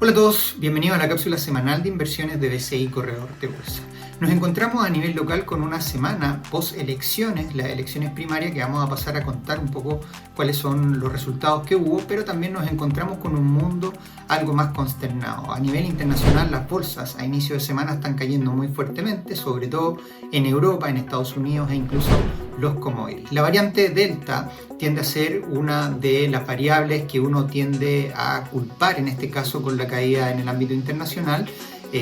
Hola a todos, bienvenidos a la cápsula semanal de inversiones de BCI Corredor de Bolsa. Nos encontramos a nivel local con una semana post elecciones, las elecciones primarias, que vamos a pasar a contar un poco cuáles son los resultados que hubo, pero también nos encontramos con un mundo algo más consternado. A nivel internacional, las bolsas a inicio de semana están cayendo muy fuertemente, sobre todo en Europa, en Estados Unidos e incluso los commodities. La variante Delta tiende a ser una de las variables que uno tiende a culpar, en este caso con la caída en el ámbito internacional,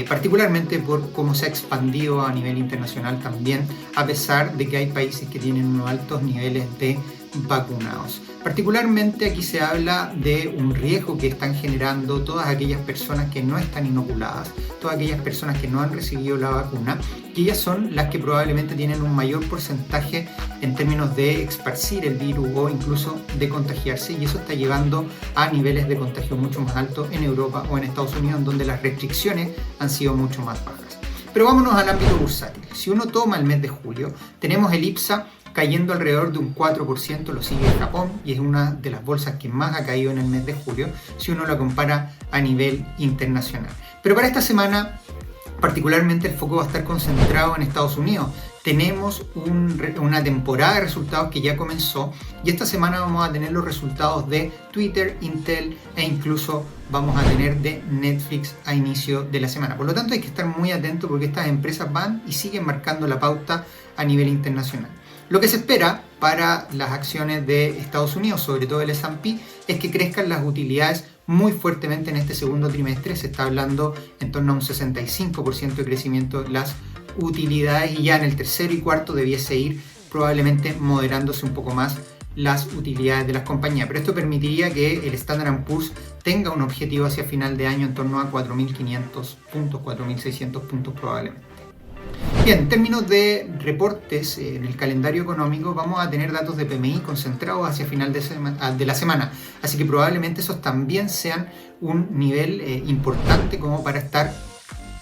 particularmente por cómo se ha expandido a nivel internacional también, a pesar de que hay países que tienen unos altos niveles de vacunados. Particularmente aquí se habla de un riesgo que están generando todas aquellas personas que no están inoculadas, todas aquellas personas que no han recibido la vacuna, que ellas son las que probablemente tienen un mayor porcentaje en términos de esparcir el virus o incluso de contagiarse, y eso está llevando a niveles de contagio mucho más altos en Europa o en Estados Unidos, donde las restricciones han sido mucho más bajas. Pero vámonos al ámbito bursátil. Si uno toma el mes de julio, tenemos el IPSA cayendo alrededor de un 4%, lo sigue Japón y es una de las bolsas que más ha caído en el mes de julio si uno la compara a nivel internacional. Pero para esta semana, particularmente el foco va a estar concentrado en Estados Unidos. Tenemos una temporada de resultados que ya comenzó y esta semana vamos a tener los resultados de Twitter, Intel e incluso vamos a tener de Netflix a inicio de la semana. Por lo tanto hay que estar muy atentos porque estas empresas van y siguen marcando la pauta a nivel internacional. Lo que se espera para las acciones de Estados Unidos, sobre todo el S&P, es que crezcan las utilidades muy fuertemente en este segundo trimestre. Se está hablando en torno a un 65% de crecimiento de las utilidades y ya en el tercero y cuarto debiese ir probablemente moderándose un poco más las utilidades de las compañías. Pero esto permitiría que el Standard & Poor's tenga un objetivo hacia final de año en torno a 4.500 puntos, 4.600 puntos probablemente. Bien, en términos de reportes en el calendario económico vamos a tener datos de PMI concentrados hacia final de la semana, así que probablemente esos también sean un nivel importante como para estar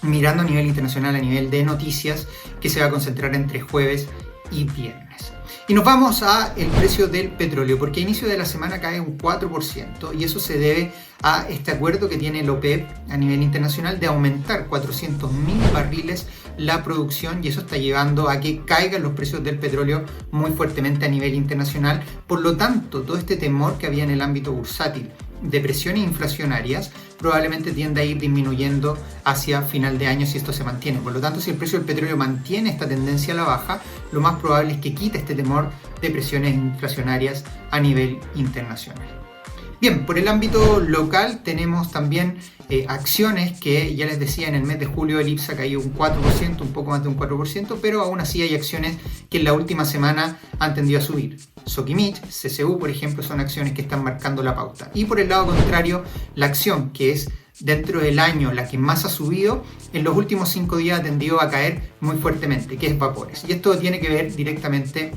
mirando a nivel internacional, a nivel de noticias, que se va a concentrar entre jueves y viernes. Y nos vamos a el precio del petróleo, porque a inicio de la semana cae un 4% y eso se debe a este acuerdo que tiene el OPEP a nivel internacional de aumentar 400.000 barriles la producción, y eso está llevando a que caigan los precios del petróleo muy fuertemente a nivel internacional. Por lo tanto, todo este temor que había en el ámbito bursátil de presiones inflacionarias probablemente tiende a ir disminuyendo hacia final de año si esto se mantiene. Por lo tanto, si el precio del petróleo mantiene esta tendencia a la baja, lo más probable es que quite este temor de presiones inflacionarias a nivel internacional. Bien, por el ámbito local tenemos también acciones que ya les decía, en el mes de julio el IPSA cayó un 4%, un poco más de un 4%, pero aún así hay acciones que en la última semana han tendido a subir. Sokimich, CCU, por ejemplo, son acciones que están marcando la pauta. Y por el lado contrario, la acción que es dentro del año la que más ha subido, en los últimos 5 días ha tendido a caer muy fuertemente, que es Vapores. Y esto tiene que ver directamente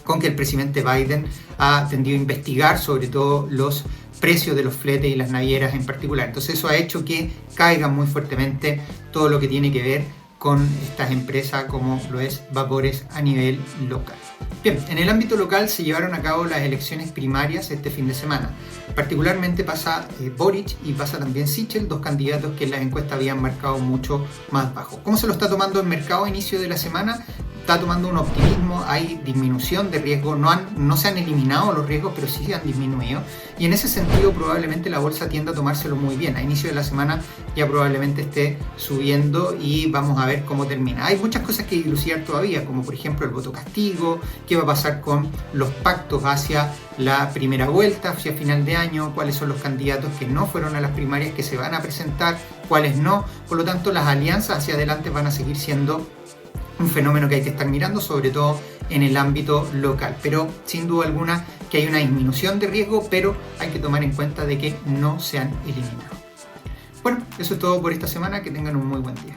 con que el presidente Biden ha tendido a investigar sobre todo los precios de los fletes y las navieras en particular. Entonces eso ha hecho que caigan muy fuertemente todo lo que tiene que ver con estas empresas como lo es Vapores a nivel local. Bien, en el ámbito local se llevaron a cabo las elecciones primarias este fin de semana. Particularmente pasa Boric y pasa también Sichel, dos candidatos que en las encuestas habían marcado mucho más bajo. ¿Cómo se lo está tomando el mercado a inicio de la semana? Está tomando un optimismo, hay disminución de riesgo, no se han eliminado los riesgos, pero sí se han disminuido, y en ese sentido probablemente la bolsa tienda a tomárselo muy bien. A inicio de la semana ya probablemente esté subiendo y vamos a ver cómo termina. Hay muchas cosas que dilucidar todavía, como por ejemplo el voto castigo, qué va a pasar con los pactos hacia la primera vuelta, hacia final de año, cuáles son los candidatos que no fueron a las primarias que se van a presentar, cuáles no. Por lo tanto, las alianzas hacia adelante van a seguir siendo un fenómeno que hay que estar mirando, sobre todo en el ámbito local. Pero sin duda alguna que hay una disminución de riesgo, pero hay que tomar en cuenta de que no se han eliminado. Bueno, eso es todo por esta semana. Que tengan un muy buen día.